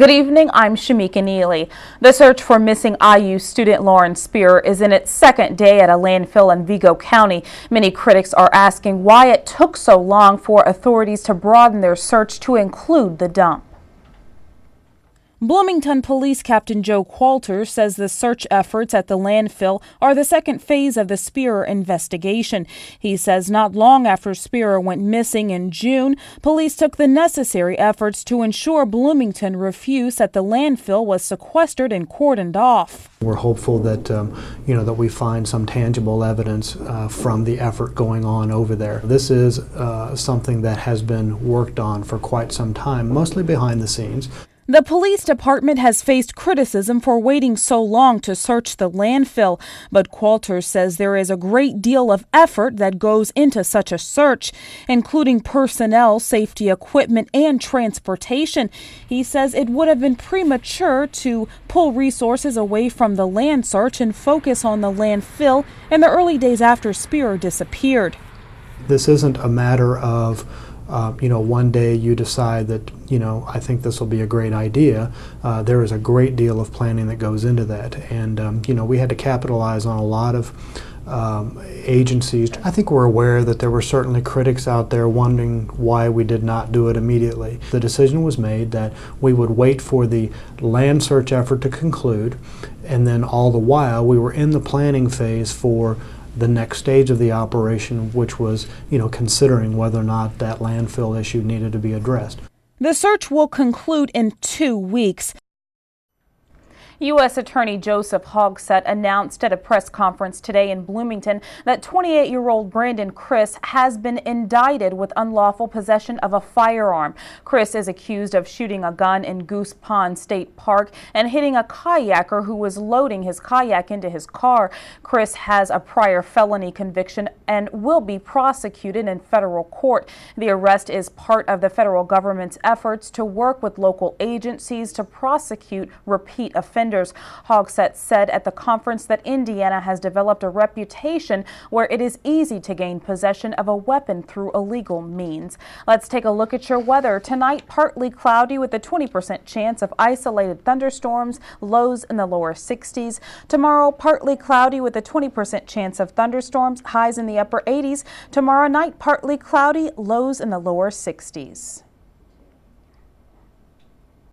Good evening, I'm Shameka Neely. The search for missing IU student Lauren Spierer is in its second day at a landfill in Vigo County. Many critics are asking why it took so long for authorities to broaden their search to include the dump. Bloomington Police Captain Joe Qualter says the search efforts at the landfill are the second phase of the Spierer investigation. He says not long after Spierer went missing in June, police took the necessary efforts to ensure Bloomington refuse that the landfill was sequestered and cordoned off. We're hopeful that that we find some tangible evidence from the effort going on over there. This is something that has been worked on for quite some time, mostly behind the scenes. The police department has faced criticism for waiting so long to search the landfill, but Qualter says there is a great deal of effort that goes into such a search, including personnel, safety equipment, and transportation. He says it would have been premature to pull resources away from the land search and focus on the landfill in the early days after Spierer disappeared. This isn't a matter of one day you decide that, I think this will be a great idea. There is a great deal of planning that goes into that. And, we had to capitalize on a lot of agencies. I think we're aware that there were certainly critics out there wondering why we did not do it immediately. The decision was made that we would wait for the land search effort to conclude, and then all the while we were in the planning phase for the next stage of the operation, which was, considering whether or not that landfill issue needed to be addressed. The search will conclude in 2 weeks. US Attorney Joseph Hogsett announced at a press conference today in Bloomington that 28-year-old Brandon Chris has been indicted with unlawful possession of a firearm. Chris is accused of shooting a gun in Goose Pond State Park and hitting a kayaker who was loading his kayak into his car. Chris has a prior felony conviction and will be prosecuted in federal court. The arrest is part of the federal government's efforts to work with local agencies to prosecute repeat offenders. Hogsett said at the conference that Indiana has developed a reputation where it is easy to gain possession of a weapon through illegal means. Let's take a look at your weather. Tonight, partly cloudy with a 20% chance of isolated thunderstorms, lows in the lower 60s. Tomorrow, partly cloudy with a 20% chance of thunderstorms, highs in the upper 80s. Tomorrow night, partly cloudy, lows in the lower 60s.